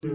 Hey,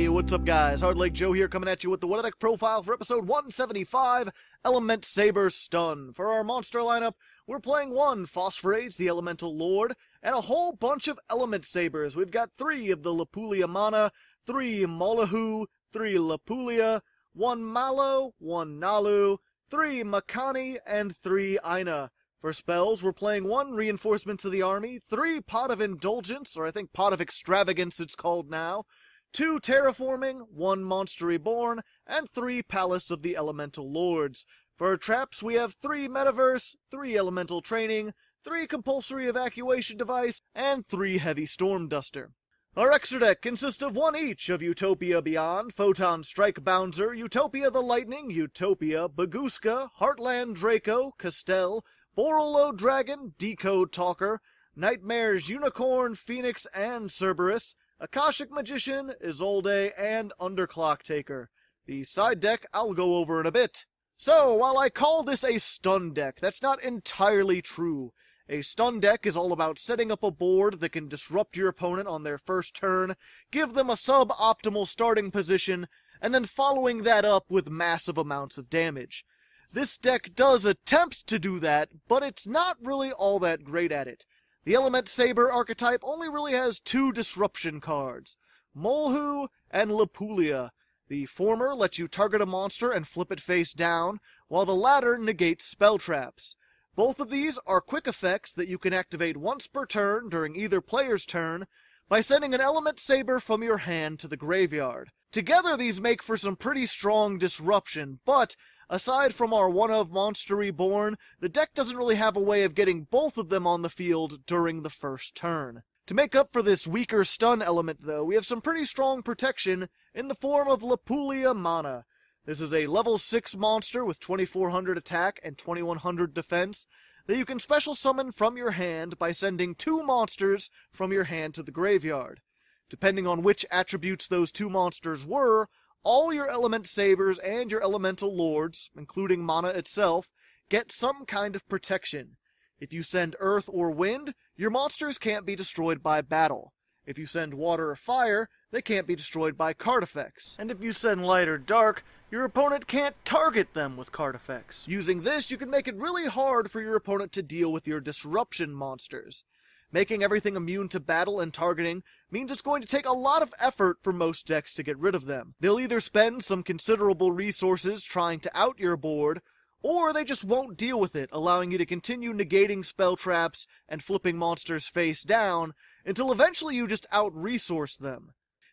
what's up guys? Hardlake Joe here coming at you with the What a Deck profile for episode 175, Element Saber Stun. For our monster lineup, we're playing 1 Phosphorades, the Elemental Lord, and a whole bunch of Element Sabers. We've got 3 of the Lapulia Mana, 3 Molahu, 3 Lapulia, 1 Malo, 1 Nalu, 3 Makani, and 3 Aina. For spells, we're playing 1 Reinforcements of the Army, 3 Pot of Indulgence, or I think Pot of Extravagance it's called now, 2 Terraforming, 1 Monster Reborn, and 3 Palace of the Elemental Lords. For our traps, we have 3 Metaverse, 3 Elemental Training, 3 Compulsory Evacuation Device, and 3 Heavy Storm Duster. Our extra deck consists of 1 each of Utopia Beyond, Photon Strike Bouncer, Utopia the Lightning, Utopia, Baguska, Heartland Draco, Castell, Borolo Dragon, Decode Talker, Nightmares Unicorn, Phoenix, and Cerberus, Akashic Magician, Isolde, and Underclock Taker. The side deck I'll go over in a bit. So, while I call this a stun deck, that's not entirely true. A stun deck is all about setting up a board that can disrupt your opponent on their first turn, give them a suboptimal starting position, and then following that up with massive amounts of damage. This deck does attempt to do that, but it's not really all that great at it. The Element Saber archetype only really has 2 disruption cards, Molahu and Lapulia. The former lets you target a monster and flip it face down, while the latter negates spell traps. Both of these are quick effects that you can activate once per turn during either player's turn by sending an Element Saber from your hand to the graveyard. Together these make for some pretty strong disruption, but aside from our one-of Monster Reborn, the deck doesn't really have a way of getting both of them on the field during the first turn. To make up for this weaker stun element, though, we have some pretty strong protection in the form of Lapulia Mana. This is a level 6 monster with 2400 attack and 2100 defense that you can special summon from your hand by sending 2 monsters from your hand to the graveyard. Depending on which attributes those 2 monsters were, all your Element Sabers and your Elemental Lords, including Mana itself, get some kind of protection. If you send Earth or Wind, your monsters can't be destroyed by battle. If you send Water or Fire, they can't be destroyed by card effects. And if you send Light or Dark, your opponent can't target them with card effects. Using this, you can make it really hard for your opponent to deal with your disruption monsters. Making everything immune to battle and targeting means it's going to take a lot of effort for most decks to get rid of them. They'll either spend some considerable resources trying to out your board, or they just won't deal with it, allowing you to continue negating spell traps and flipping monsters face down until eventually you just out-resource them.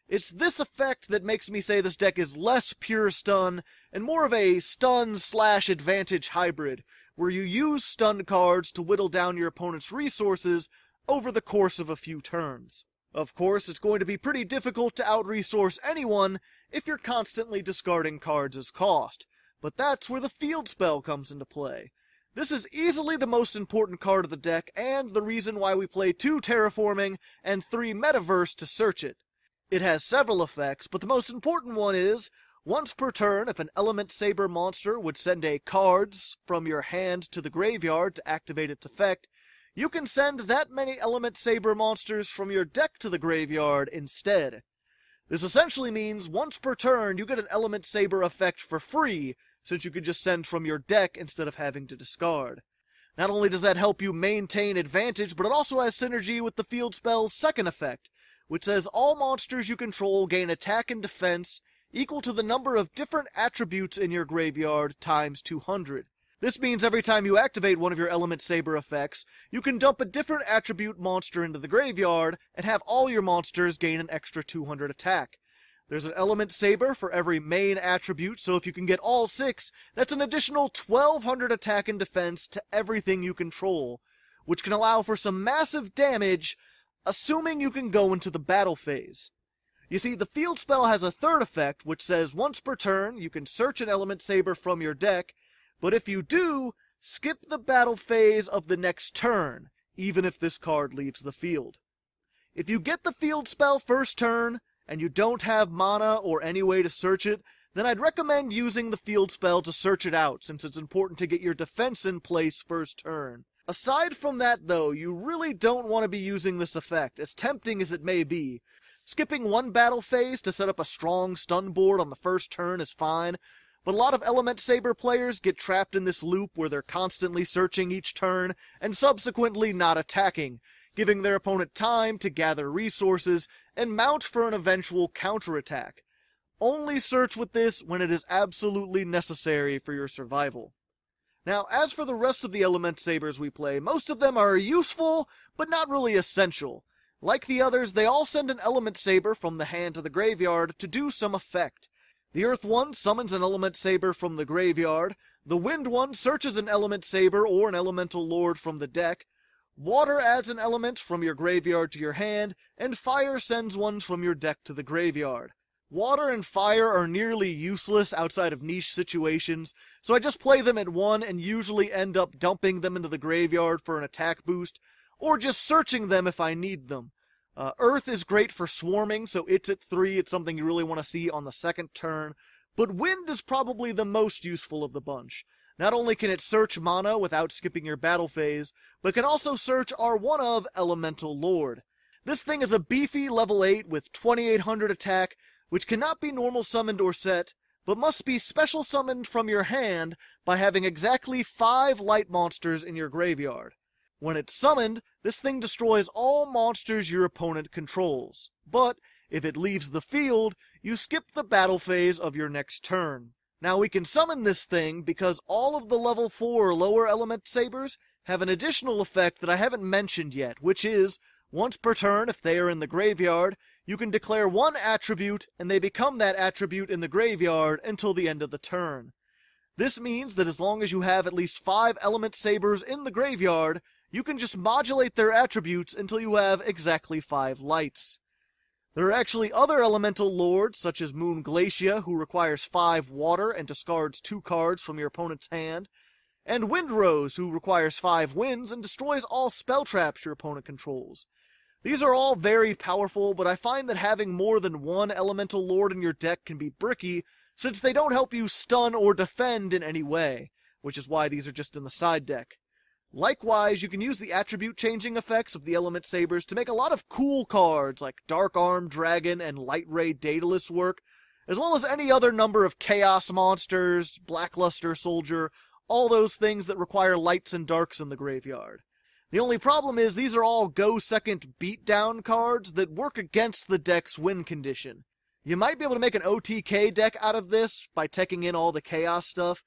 It's this effect that makes me say this deck is less pure stun and more of a stun/advantage hybrid, where you use stun cards to whittle down your opponent's resources over the course of a few turns. Of course, it's going to be pretty difficult to out-resource anyone if you're constantly discarding cards as cost, but that's where the field spell comes into play. This is easily the most important card of the deck, and the reason why we play 2 Terraforming and 3 Metaverse to search it. It has several effects, but the most important one is, once per turn, if an Element Saber monster would send a cards from your hand to the graveyard to activate its effect, you can send that many Element Saber monsters from your deck to the graveyard instead. This essentially means once per turn you get an Element Saber effect for free, since you can just send from your deck instead of having to discard. Not only does that help you maintain advantage, but it also has synergy with the field spell's second effect, which says all monsters you control gain attack and defense equal to the number of different attributes in your graveyard times 200. This means every time you activate one of your Element Saber effects, you can dump a different attribute monster into the graveyard and have all your monsters gain an extra 200 attack. There's an Element Saber for every main attribute, so if you can get all 6, that's an additional 1200 attack and defense to everything you control, which can allow for some massive damage, assuming you can go into the battle phase. You see, the field spell has a third effect, which says once per turn you can search an Element Saber from your deck, but if you do, skip the battle phase of the next turn, even if this card leaves the field. If you get the field spell first turn, and you don't have mana or any way to search it, then I'd recommend using the field spell to search it out, since it's important to get your defense in place first turn. Aside from that, though, you really don't want to be using this effect, as tempting as it may be. Skipping one battle phase to set up a strong stun board on the first turn is fine, but a lot of Element Saber players get trapped in this loop where they're constantly searching each turn and subsequently not attacking, giving their opponent time to gather resources and mount for an eventual counterattack. Only search with this when it is absolutely necessary for your survival. Now, as for the rest of the Element Sabers we play, most of them are useful, but not really essential. Like the others, they all send an Element Saber from the hand to the graveyard to do some effect. The Earth one summons an Element Saber from the graveyard, the Wind one searches an Element Saber or an Elemental Lord from the deck, Water adds an element from your graveyard to your hand, and Fire sends one from your deck to the graveyard. Water and Fire are nearly useless outside of niche situations, so I just play them at 1 and usually end up dumping them into the graveyard for an attack boost, or just searching them if I need them. Earth is great for swarming, so it's at 3, it's something you really want to see on the second turn, but Wind is probably the most useful of the bunch. Not only can it search mana without skipping your battle phase, but can also search our one of Elemental Lord. This thing is a beefy level 8 with 2800 attack, which cannot be normal summoned or set, but must be special summoned from your hand by having exactly 5 light monsters in your graveyard. When it's summoned, this thing destroys all monsters your opponent controls, but if it leaves the field, you skip the battle phase of your next turn. Now we can summon this thing because all of the level 4 or lower Element Sabers have an additional effect that I haven't mentioned yet, which is, once per turn if they are in the graveyard, you can declare one attribute, and they become that attribute in the graveyard until the end of the turn. This means that as long as you have at least 5 Element Sabers in the graveyard, you can just modulate their attributes until you have exactly 5 lights. There are actually other Elemental Lords, such as Moon Glacia, who requires 5 water and discards 2 cards from your opponent's hand, and Windrose, who requires 5 winds and destroys all spell traps your opponent controls. These are all very powerful, but I find that having more than one Elemental Lord in your deck can be bricky, since they don't help you stun or defend in any way, which is why these are just in the side deck. Likewise, you can use the attribute-changing effects of the Element Sabers to make a lot of cool cards like Dark Arm Dragon and Light Ray Daedalus work, as well as any other number of Chaos Monsters, Blackluster Soldier, all those things that require lights and darks in the graveyard. The only problem is these are all go-second beatdown cards that work against the deck's win condition. You might be able to make an OTK deck out of this by taking in all the Chaos stuff,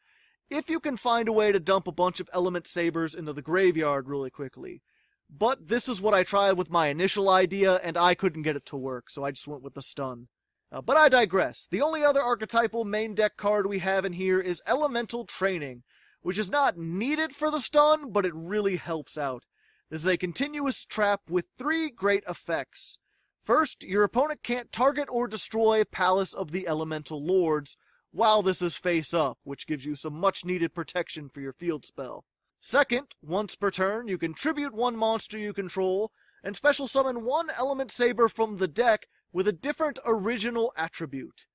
if you can find a way to dump a bunch of Element Sabers into the graveyard really quickly. But this is what I tried with my initial idea, and I couldn't get it to work, so I just went with the stun. But I digress. The only other archetypal main deck card we have in here is Elemental Training, which is not needed for the stun, but it really helps out. This is a continuous trap with 3 great effects. First, your opponent can't target or destroy Palace of the Elemental Lords while this is face up, which gives you some much needed protection for your field spell. Second, once per turn, you can tribute 1 monster you control, and special summon 1 Element Saber from the deck with a different original attribute.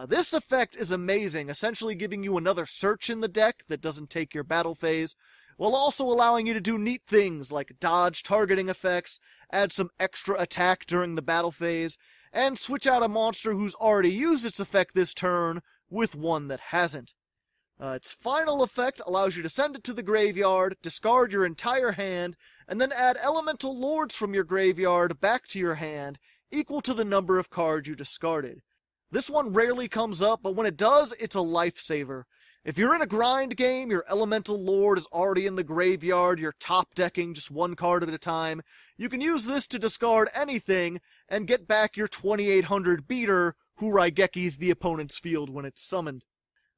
This effect is amazing, essentially giving you another search in the deck that doesn't take your battle phase, while also allowing you to do neat things like dodge targeting effects, add some extra attack during the battle phase, and switch out a monster who's already used its effect this turn with one that hasn't. Its final effect allows you to send it to the graveyard, discard your entire hand, and then add Elemental Lords from your graveyard back to your hand, equal to the number of cards you discarded. This one rarely comes up, but when it does, it's a lifesaver. If you're in a grind game, your Elemental Lord is already in the graveyard, you're top-decking just 1 card at a time, you can use this to discard anything and get back your 2800 beater, who Raigekis the opponent's field when it's summoned.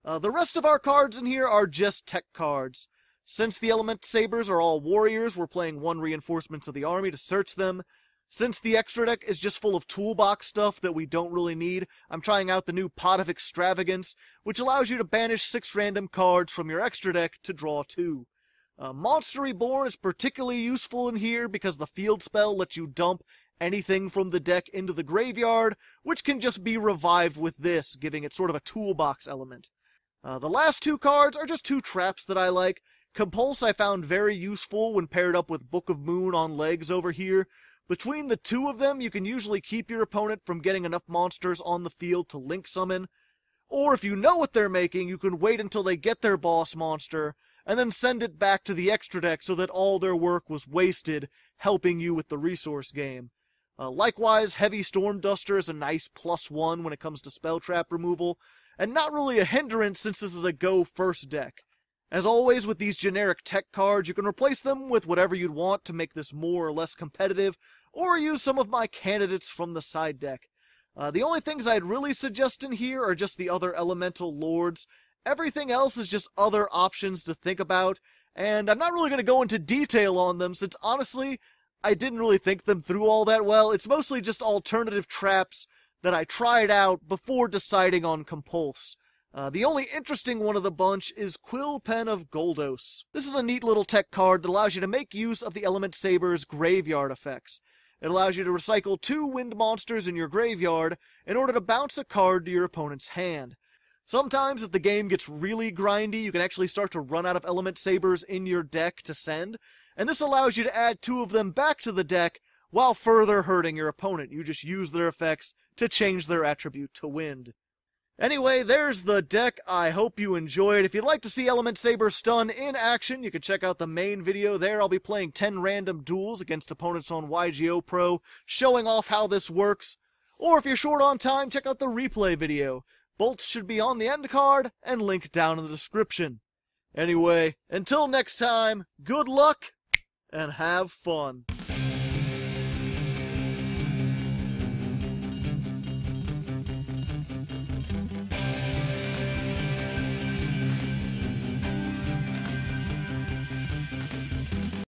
The rest of our cards in here are just tech cards. Since the Element Sabers are all warriors, we're playing 1 Reinforcements of the Army to search them. Since the extra deck is just full of toolbox stuff that we don't really need, I'm trying out the new Pot of Extravagance, which allows you to banish 6 random cards from your extra deck to draw 2. Monster Reborn is particularly useful in here because the field spell lets you dump anything from the deck into the graveyard, which can just be revived with this, giving it sort of a toolbox element. The last 2 cards are just 2 traps that I like. Compulse I found very useful when paired up with Book of Moon on legs over here. Between the two of them, you can usually keep your opponent from getting enough monsters on the field to link summon. Or if you know what they're making, you can wait until they get their boss monster, and then send it back to the extra deck so that all their work was wasted, helping you with the resource game. Likewise, Heavy Storm Duster is a nice +1 when it comes to spell trap removal, and not really a hindrance since this is a go first deck. As always with these generic tech cards, you can replace them with whatever you'd want to make this more or less competitive, or use some of my candidates from the side deck. The only things I'd really suggest in here are just the other elemental lords. Everything else is just other options to think about, and I'm not really going to go into detail on them since honestly, I didn't really think them through all that well. It's mostly just alternative traps that I tried out before deciding on Compulse. The only interesting one of the bunch is Quill Pen of Goldos. This is a neat little tech card that allows you to make use of the Element Saber's graveyard effects. It allows you to recycle 2 wind monsters in your graveyard in order to bounce a card to your opponent's hand. Sometimes if the game gets really grindy, you can actually start to run out of Element Sabers in your deck to send, and this allows you to add 2 of them back to the deck while further hurting your opponent. You just use their effects to change their attribute to wind. Anyway, there's the deck. I hope you enjoyed. If you'd like to see Element Saber Stun in action, you can check out the main video there. I'll be playing 10 random duels against opponents on YGO Pro, showing off how this works. Or if you're short on time, check out the replay video. Both should be on the end card and linked down in the description. Anyway, until next time, good luck and have fun.